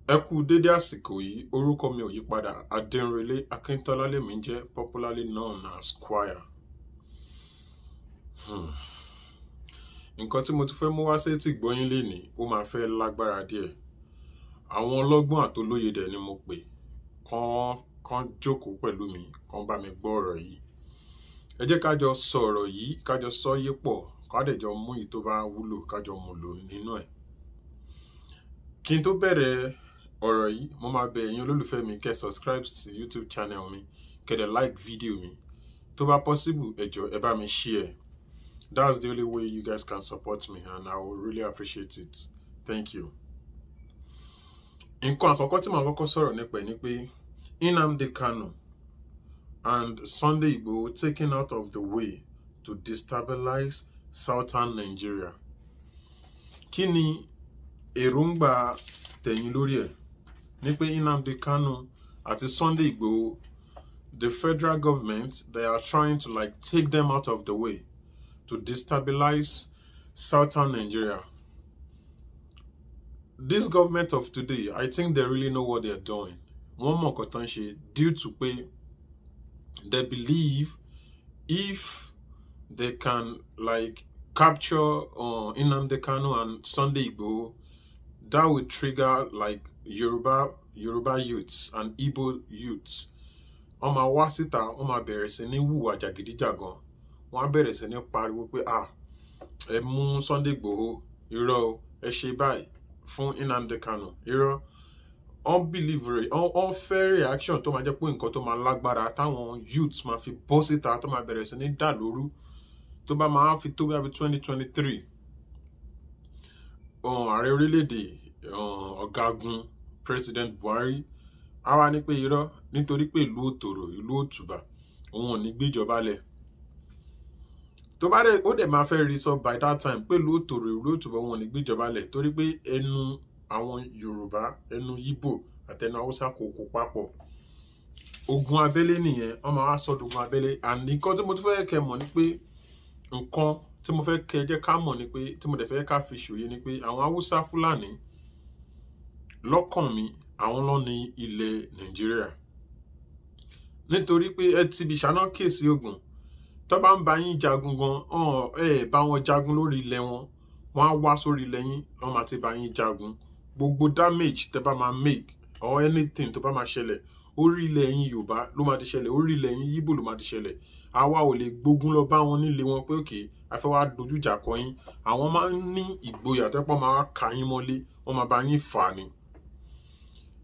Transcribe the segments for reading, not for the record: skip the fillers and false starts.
Ẹ kú dédé àsìkò yìí, orúkọ mi ò yí padà, Adénrelé Akíntọ́lá lèmi ń jẹ́, popularly known as Choir. Nǹkan tí mo ti fẹ́ mú wá sétí gbọ́yìn lénìí, ó máa fẹ́ lágbára díẹ̀. Àwọn ọlọ́gbọ́n àtolóye dẹ̀ ni mo pè kán jókòó pẹ̀lú mi, kán bá mi gbọ́ ọ̀rọ̀ yìí. Ẹ jẹ́ ká jọ sọ ọ̀rọ̀ yìí, ká jọ sọ yé pọ̀, ká dẹ̀ jọ mú èyí tó bá wúlò, ká jọ mú lò nínú ẹ̀. Kí n tó bẹ̀rẹ̀ ọ̀rọ̀ yìí, mo máa bẹ̀ ẹ̀yin olólùfẹ́ mi kẹ́ subscribe sí YouTube channel mi, kẹ́ dẹ̀ like video mi. Tó bá possible, ẹ jọ̀ọ́ ẹ bá mi share. That's the only way you guys can support me, and I will really appreciate it. Thank you. Nǹkan àkọ́kọ́ tí màá kọ́kọ́ sọ̀rọ̀ nípa ẹ̀ ni pé Nnamdi Kanu and Sunday Igboho taken out of the way to destabilize southern Nigeria. Kí ni èròǹgbà tẹ̀yin lórí ẹ̀? Ní pé Nnamdi Kanu àti Sunday Igboho, the federal government, they are trying to take them out of the way to destabilize southern Nigeria. This government of today, I think they really know what they're doing. One more contention due to pay, they believe if they can capture Nnamdi Kanu and Sunday Igboho, that will trigger Yoruba youths and Igbo youths. Wọ́n máa wá síta, wọ́n máa bẹ̀rẹ̀ sí ní hùwà jàgídíjàgan. Wọ́n á bẹ̀rẹ̀ sí ní pariwo pé ẹ mú Sunday Igboho, irọ́ o, ẹ ṣe báyìí fún Nnamdi Kanu, irọ́. Wọ́n fẹ́ reaction tó máa jẹ́ pé nǹkan tó máa lágbára táwọn youths máa fi bọ́ síta tó máa bẹ̀rẹ̀ sí ní dà lóru. Tó bá máa fi tó bí 2023, ààrẹ orílẹ̀-èdè ọ̀gágun President Buhari á wá ní pé irọ́ nítorí pé ìlú òtòrò, ìlú òtùbà, òun ò ní gbéjọba lẹ̀. Tó bá dẹ̀ ó dẹ̀ máa fẹ́ rí sọ by that time pé ìlú òtòrò, ìlú òtùbà, òun ò ní gbéjọba lẹ̀ torí pé ẹnu àwọn Yorùbá, ẹnu Ìgbò àtẹnu Haúsá kò papọ̀. Ogun abẹ́lé nìyẹn, wọ́n máa wá sọ́dọ̀ ogun abẹ́lé. And nǹkan tí mo tún fẹ́ kẹ́ mọ̀ ni pé nǹkan tí mo fẹ́ kẹ́ jẹ́ ká mọ̀ ni pé, tí mo dẹ̀ fẹ́ ká fi ṣòye ni pé àwọn Haúsá Fúlàní lọ́kàn mi, àwọn ló ní ilẹ̀ Nàìjíríà. Nítorí pé ẹ ti bí ṣáná kéèsì ogun, tó bá ń bá yín jagun gan, ẹ bá wọn jagun lórí ilẹ̀ wọn, wọ́n á wá sórí ilẹ̀ yín, wọ́n máa ti bá yín jagun. Gbogbo damage tẹ́ bá máa make or anything tó bá máa ṣẹlẹ̀, orí ilẹ̀ yín Yorùbá ló máa ti ṣẹlẹ̀, orí ilẹ̀ yín Ìgbò ló máa ti ṣẹlẹ̀. Àwa ò lè gbógun lọ bá wọn nílé wọn pé okay, a fẹ́ wá dojú ìjà kọ yín. Àwọn máa ń ní ìgboyà tó pọ̀ máa ka yín mọ́lé, wọ́n máa bá yín fà ni.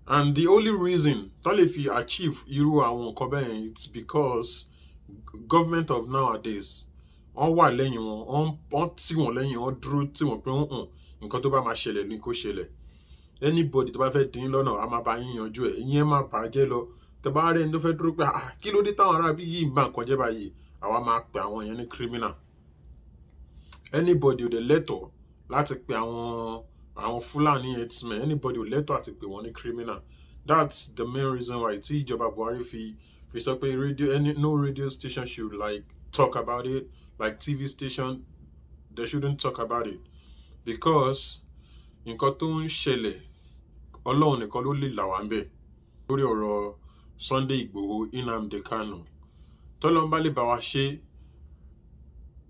And the only reason tó lè fi achieve irú àwọn nǹkan bẹ́ẹ̀, it's because government of nowadays, wọ́n wà lẹ́yìn wọn, wọ́n tì wọ́n lẹ́yìn, wọ́n dúró tì wọ́n pé nǹkan tó bá máa ṣẹlẹ̀ ni kó ṣẹlẹ̀. Anybody tó bá fẹ́ dín lọ́nà, a máa bá yín yanjú ẹ̀, ìyẹn máa bàjẹ́ lọ. Tẹ́ bá rẹ̀ ní tó fẹ́ dúró pé kí ló dé táwọn ará bí yìí ń bá nǹkan jẹ́ báyìí, àwa máa pè àwọn yẹn ní criminal. Anybody ò dẹ̀ lẹ́tọ̀ọ́ láti pe àwọn Fúlàní herdsmen, anybody ò lẹ́tọ̀ọ́ àti pè wọ́n ní criminal. That's the main reason why tí ìjọba Buhari fi sọ pé no radio station should talk about it, TV station, they shouldn't talk about it, because nǹkan tó ń ṣẹlẹ̀, Ọlọ́run nìkan ló lè là wá ń bẹ̀. Lórí ọ̀rọ̀ Sunday Igboho, Nnamdi Kanu, tọ́lọ́run bá lè bá wa ṣe,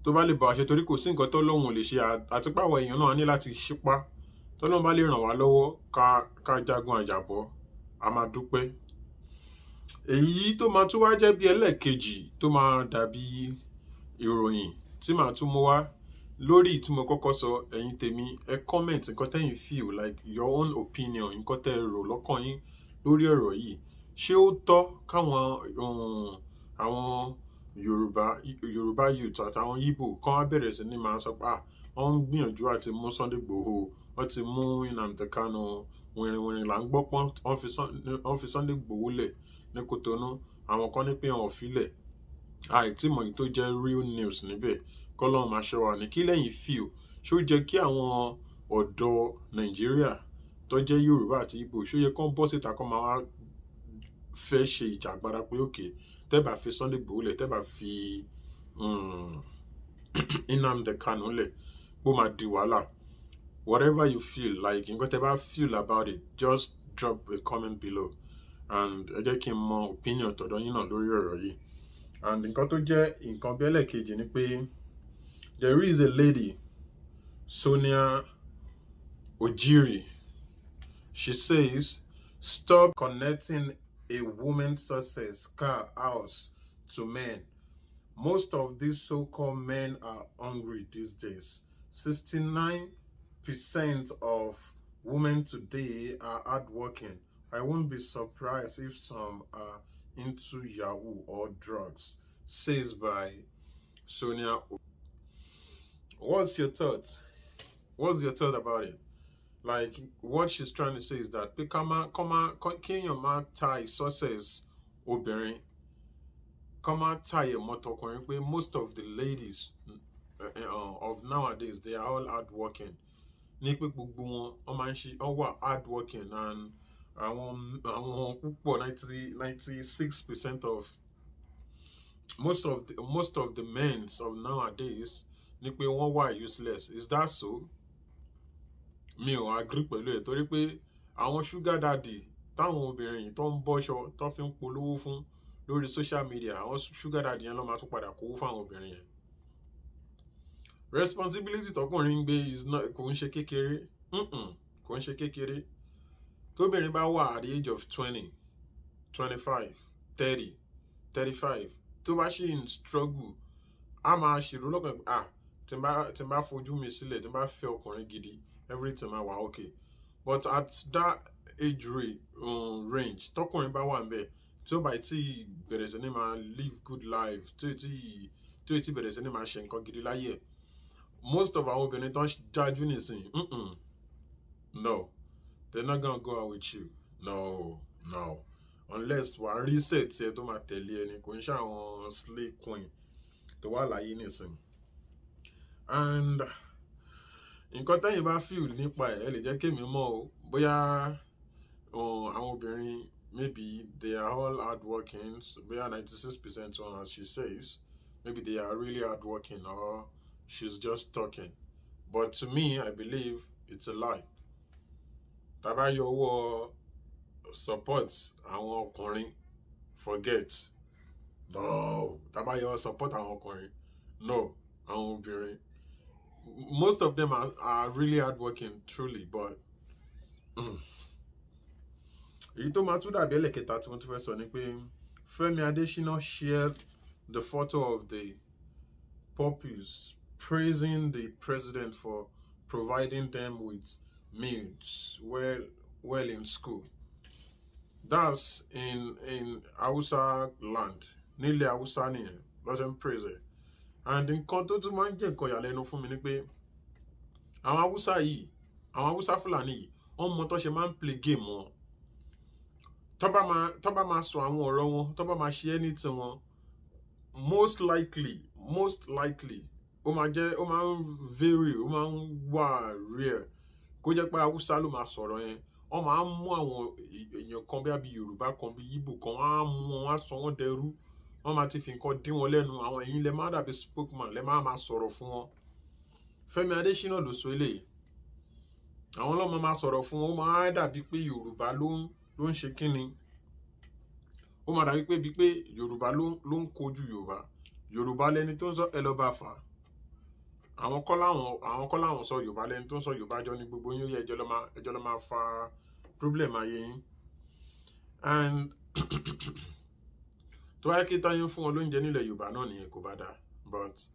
tó bá lè bá wa ṣe, torí kò sí nǹkan tọ́lọ́run ò lè ṣe, àti pàwọ̀ èèyàn náà ní láti ṣípá. Tọ́lọ́run bá lè ràn wá lọ́wọ́ ká jagun àjàbọ́, a máa dúpẹ́. Èyí tó máa tún wá jẹ́ bí ẹlẹ́ẹ̀kejì tó máa dàbí ìròyìn tí màá tún mú wá lórí tí mo kọ́kọ́ sọ, ẹ̀yin tèmi, ẹ comment nǹkan tẹ́yin feel, your own opinion, nǹkan tẹ́ rò lọ́kàn yín lórí ọ̀rọ̀ yìí. Ṣé ó tọ́ káwọn àwọn Yorùbá youth àtàwọn Ìgbò kan á bẹ̀rẹ̀ sí ní máa sọ pé wọ́n ń gbìyànjú àti mú Sunday Igboho, wọ́n ti mú Nnamdi Kanu, wìrìwìrì là ń gbọ́ pọ́n, wọ́n fi Sunday Igboho lẹ̀ ní Kòtónú, àwọn kan ní pé wọ́n ò fi lẹ̀. Àìtí mọ̀ èyí tó jẹ́ real news níbẹ̀, kọ́lọ́run máa ṣọ́ wa ní. Kí lẹ́yìn feel? Ṣó jẹ́ kí àwọn ọ̀dọ́ Nàìjíríà tó jẹ́ Yorùbá àti Ìgbò, ṣó yẹ kán bọ́ síta kán máa wá fẹ́ ṣe ìjàgbara pé okay, tẹ́ bá fi Sunday Igboho lẹ̀, tẹ́ bá fi Nnamdi Kanu lẹ̀, bó máa di wàhálà. Whatever you feel, nǹkan tẹ́ bá feel about it, just drop a comment below and ẹ jẹ́ kí n mọ opinion tọ̀dọ̀ yín náà lórí ọ̀rọ̀ yìí. And nǹkan tó jẹ́ nǹkan bí ẹlẹ́ẹ̀kejì ni pé there is a lady, Sonia Ojiri. She says, stop connecting a woman's success, car, house to men. Most of these so-called men are hungry these days. 69% of women today are hardworking. I won't be surprised if some are into Yahoo or drugs, says by Sonia. What's your thoughts? What's your thought about it? Like, what she's trying to say is that can your man tie success obìnrin? Come on, tie mọ́tọkùnrin. Most of the ladies of nowadays, they are all hardworking. Ní pé gbogbo wọn máa ń ṣe wà hardworking, and àwọn púpọ̀ 96% of most of the men of nowadays ní pé wọ́n wà useless. Is that so? Mi ò agree pẹ̀lú ẹ̀, torí pé àwọn sugar daddy táwọn obìnrin yìí tó ń bọ́ṣọ tó fi ń polówó fún lórí social media, àwọn sugar daddy yẹn ló máa tún padà kówó fáwọn obìnrin yẹn. Responsibility tọkùnrin ń gbé kò ń ṣe kékeré, kò ń ṣe kékeré. Tóbìnrin bá wà at the age of 20, 25, 30, 35, tó bá ṣì ń struggle, a máa ṣèrò lọ́kàn tí n bá fojú mi sílẹ̀, tí n bá fẹ́ ọkùnrin gidi, everything máa wà okay. But at that age range, tọkùnrin bá wà ń bẹ̀, tí ó bá ti bẹ̀rẹ̀ sí ní máa live good life, tí ó ti bẹ̀rẹ̀ sí ní máa ṣe nǹkan gidi láyé, most of àwọn obìnrin tó ń jájú nísìnyí, no, they're not gonna go out with you. No. Unless wàá rí set ẹ tó máa tẹ̀lé ẹni, kò ń ṣe àwọn slay queen tó wà láyé nísìnyí. And nǹkan tẹ́yin bá feel nípa ẹ̀ lè jẹ́ kémi mọ̀ o, bóyá àwọn obìnrin, maybe they are all hardworking, so bóyá 96% one, as she says, maybe they are really hardworking, or she's just talking. But to me, I believe it's a lie. Tàbá yọ owó support àwọn ọkùnrin, forget. No. Tàbá yọ support àwọn ọkùnrin, no. Àwọn obìnrin, most of them are really hardworking, truly, but èyí tó máa tún dàbí ẹlẹ́kẹta tí mo tún fẹ́ sọ ni pé Fẹ́mi Adésínà shared the photo of the puppies, praising the president for providing them with meals well in school. That's in Hausa land, nílẹ̀ Hausa nìyẹn, lọ́jọ́ ń praise it. And nǹkan tó tún máa ń jẹ́ nǹkan ìyàlẹ́nu fún mi ni pé àwọn Hausa Fúlàní yìí, wọ́n mọ tó ṣe máa ń play game wọn. Tó bá máa sọ àwọn ọ̀rọ̀ wọn, tó bá máa ṣe anything wọn, most likely ó máa ń vary, ó máa ń wà rare kó jẹ́ pé Hausa ló máa sọ̀rọ̀ yẹn. Wọ́n máa ń mú àwọn èèyàn kan bí Yorùbá kan, bí Igbo kan, wọ́n á mú wọn, wọ́n á sọ wọ́n dẹrú. Wọ́n máa ti fi nǹkan dín wọn lẹ́nu. Àwọn ẹ̀yin lẹ máa dàbí spokesman, lẹ máa sọ̀rọ̀ fún wọn. Fẹ́mi Adésínà ló sọ eléyìí. Àwọn ọlọ́mọ máa sọ̀rọ̀ fún wọn, ó máa dàbí pé Yorùbá ló ń ṣe kíni. Ó máa dàbí pé Yorùbá ló ń kojú Yorùbá. Yorùbá lẹni tó ń sọ ẹ lọ bá fà. Àwọn kọ́ láwọn sọ Yorùbá, lẹni tó ń sọ Yorùbá jọ ní gbogbo yín, ó yẹ ẹjọ́ lọ máa fa problem ayé yín. And tó wáyé kí táyé fún wọn lóúnjẹ nílẹ̀ Yorùbá náà nìyẹn, kò bá dáa. But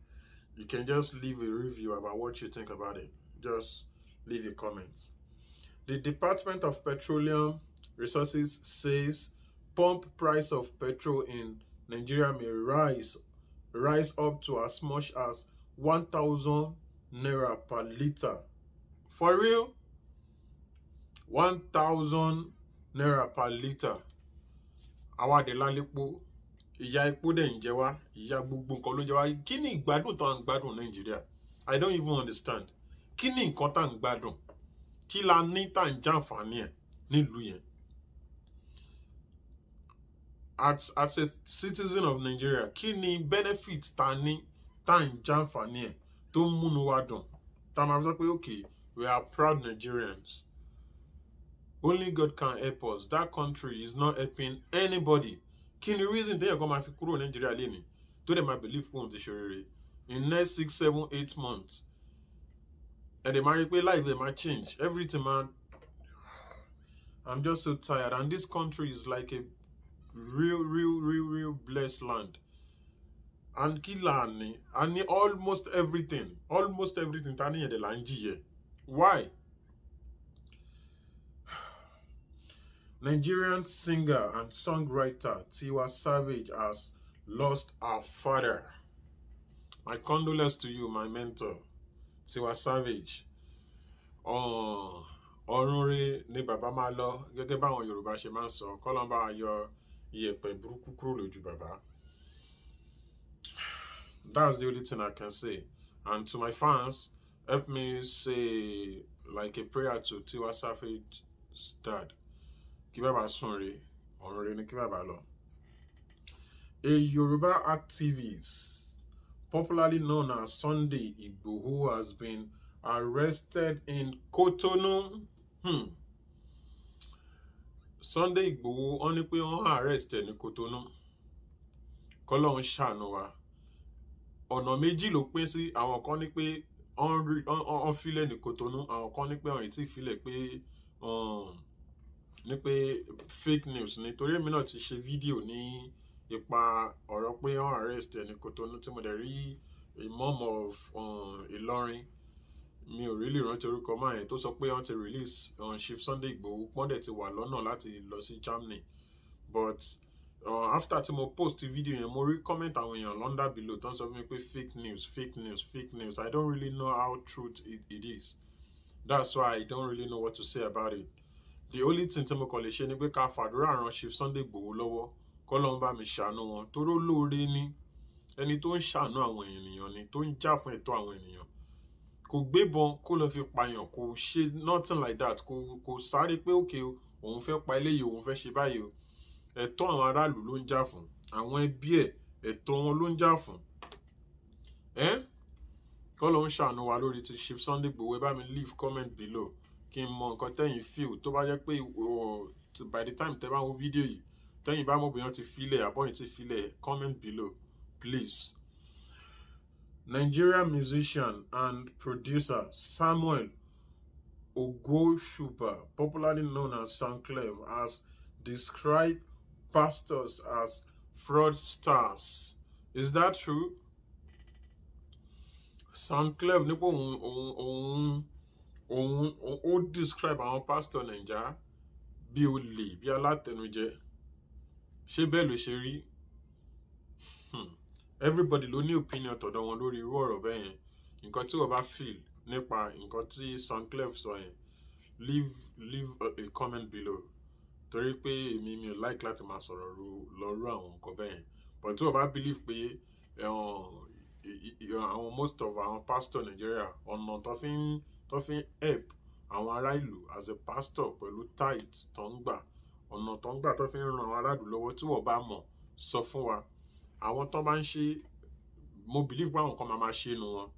you can just leave a review about what you think about it. Just leave a comment. The Department of Petroleum Resources says pump price of petrol in Nigeria may rise up to as much as 1,000 naira per litre. For real? 1,000 naira per litre. Àwa dẹ̀ lálépo, ìyà epo dẹ̀ ń jẹ wá, ìyà gbogbo nǹkan ló ń jẹ wá. Kí ni ìgbádùn tá ń gbádùn Nàìjíríà? I don't even understand. Kí ni nǹkan tá ń gbádùn? Kí la ní tá ń jàǹfààní ẹ̀ nílùú yẹn? As a citizen of Nigeria, kí ni benefits tá ní tá ń jàǹfààní ẹ̀ tó ń múnú wa dùn? Tá máa sọ pé okay, we are proud Nigerians. Only God can help us. That country is not helping anybody. Kí ni reason téèyàn kan máa fi kúrò Nàìjíríà lénìí tó dẹ̀ máa believe pé òun ti ṣe rere in next 6, 7, 8 months? And they máa rí pé life dey máa change. Everything máa. I'm just so tired. And this country is like a real blessed land. And kí là ní? A ní almost everything. Almost everything tá níyẹn dẹ̀ là ń jìyẹ. Why? Nigerian singer and songwriter Tiwa Savage has lost her father. My condolences to you, my mentor, Tiwa Savage. Ọ̀run re ni bàbá máa lọ, gẹ́gẹ́ báwọn Yorùbá ṣe máa ń sọ, k'Ọlọ́run bá wa yọ iyẹ̀pẹ̀ burúkú kúrò lójú bàbá. That's the only thing I can say. And to my fans, help me say like a prayer to Tiwa Savage's dad. Kí bàbá sùn re, ọ̀run re ni kí bàbá lọ. A Yoruba activist, popularly known as Sunday Igboho, has been arrested in Cotonou. Sunday Igboho, wọ́n ní pé wọ́n arrest ẹ̀ ní Cotonou. K'Ọlọ́run ṣàánú wa. Ọ̀nà méjì ló pín sí. Àwọn kan ní pé wọ́n filẹ̀ ní Cotonou, àwọn kan ní pé wọ́n ti filẹ̀ pé fake news ni. Torí èmi náà ti ṣe fídíò ní ipa ọ̀rọ̀ pé wọ́n arrest ẹ̀ ní Cotonou tí mo dẹ̀ rí Imam of Ìlọrin. Mi ò really rántí orúkọ máa yẹn tó sọ pé wọ́n ti release Chief Sunday Igboho, pọ́n dẹ̀ ti wà lọ́nà láti lọ sí Germany. But after tí mo post video yẹn, mo rí comment àwọn èèyàn under below tó ń sọ fún mi pé fake news. I don't really know how truth it is. That's why I don't really know what to say about it. The only thing tí mo kàn lè ṣe ni pé ká fàdúrà ran Chief Sunday Igboho lọ́wọ́, k'Ọlọ́run bá mi ṣàánú wọn. Torí olóore ni ẹni tó ń ṣàánú àwọn ènìyàn ni, tó ń jà fún ẹ̀tọ́ àwọn ènìyàn. Kò gbébọn kó lọ fi pààyàn, kò ṣe nothing like that. Kò sáré pé okay òun fẹ́ pa eléyìí, òun fẹ́ ṣe báyìí o. Ẹ̀tọ́ àwọn aráàlú ló ń jà fún. Àwọn ẹbí ẹ̀, ẹ̀tọ́ wọn ló ń jà fún. K'Ọlọ́run ṣàánú wa lórí ti Chief Sunday Igboho. Ẹ bá mi leave comment below kí n mọ nǹkan tẹ́yin feel. Tó bá jẹ́ pé by the time tẹ́ bá wo fídíò yìí, tẹ́yin bá mọ̀ bóyá ti filẹ̀ àbọ̀yìn ti filẹ̀, comment below please. Nigerian musician and producer Samuel Ogoshuba, popularly known as Sanclave, has described pastors as fraudsters. Is that true? Sanclave nípò òun describe àwọn pastor Naija bí olè, bí alátẹnujẹ. Ṣé bẹ́ẹ̀ ló ṣe rí? Everybody ló ní opinion tọ̀dọ̀ wọn lórí irú ọ̀rọ̀ bẹ́ẹ̀ yẹn. Nǹkan tí wọ́n bá feel nípa nǹkan tí Sanclave sọ yẹn, leave a comment below. Torí pé èmi mi ò like láti máa sọ̀rọ̀ lọ́rú àwọn nǹkan bẹ́ẹ̀ yẹn. But tí wọ́n bá believe pé àwọn most of àwọn pastor Nigeria ọ̀nà tó fi ń help àwọn ará ìlú as a pastor pẹ̀lú tithe tó ń gbà, ọ̀nà tó ń gbà tó fi ń ran àwọn aráàlú lọ́wọ́, tí wọ́n bá mọ̀ sọ fún wa. Àwọn tó bá ń ṣe, mo believe pé àwọn kan máa ṣe nu wọn.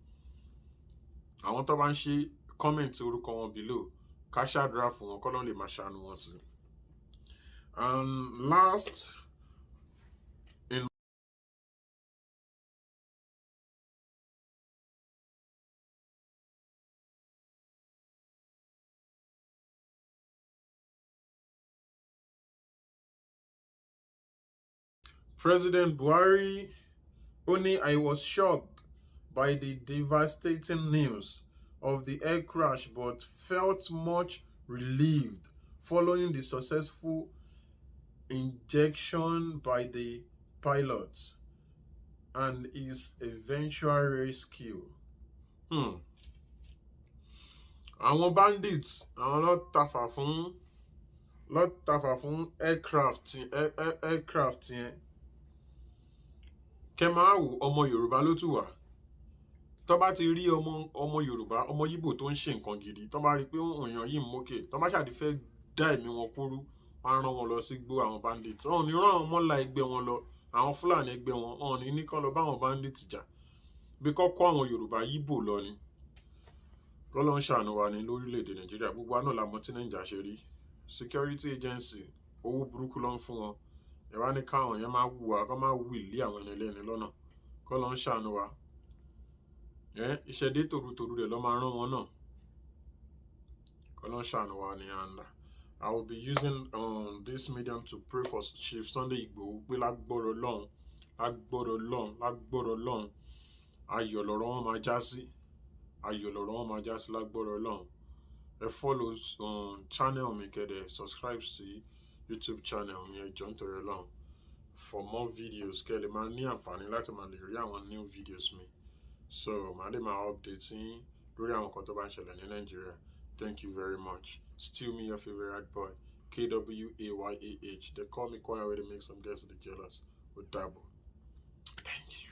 Àwọn tó bá ń ṣe, comment orúkọ wọn below, ká ṣàdúrà fún wọn, k'Ọlọ́run lè máa ṣàánú wọn sí. And last, President Buhari only I was shocked by the devastating news of the air crash, but felt much relieved following the successful injection by the pilots and his eventual rescue. Àwọn bandits, àwọn ló tàfà fún aircraft yẹn. Kẹ́ máa wò, ọmọ Yorùbá ló tún wà. Tó bá ti rí ọmọ Yorùbá, ọmọ Yíbò tó ń ṣe nǹkan gidi, tó bá rí pé èèyàn yìí ń mókè, tó bá ṣàdí fẹ́ dá ẹ̀mí wọn kúrú, wọ́n á rán wọn lọ sí igbó àwọn bandits. Wọ́n ò ní rán àwọn mọ́là ẹgbẹ́ wọn lọ, àwọn Fúlàní ẹgbẹ́ wọn, wọ́n ò ní kán lọ bá àwọn bandits jà. Bí kọ́ àwọn Yorùbá Yíbò lọ ni. K'Ọlọ́run ṣàánú wa ní lórílẹ̀-èdè Nàìjíríà. Gbogbo wa náà la mọ̀ tí Nàìjíríà ṣe rí. security agency owó burúkú ló ń fún wọn ẹ wá ní káwọn yẹn máa wùwà kó máa wù ilé àwọn ẹni lẹ́ni lọ́nà kó lọ ń ṣàánú wa ìṣẹ̀dé tòrutòru rẹ̀ lọ́ máa rán wọn náà kó lọ ń ṣàánú wa ní àǹdà. I will be using this medium to pray for Chief Sunday Igboho pé lágbọ́rọ̀ Ọlọ́run ayọ̀ lọ̀rọ̀ wọn máa já sí lágbọ́rọ̀ Ọlọ́run. Ẹ follow channel mi kẹ́dẹ̀ subscribe sí YouTube channel mi ẹ jọ̀ọ́ nítorí Ọlọ́run for more videos kẹ́dẹ̀ máa ní àǹfààní láti máa lè rí àwọn new videos mi so màá lè máa update yín lórí àwọn nǹkan tó bá ń ṣẹlẹ̀ ní Nàìjíríà. Thank you very much. Still me, your favorite boy, KWAYAH. They call me quiet when they make some guys jealous. With double. Thank you.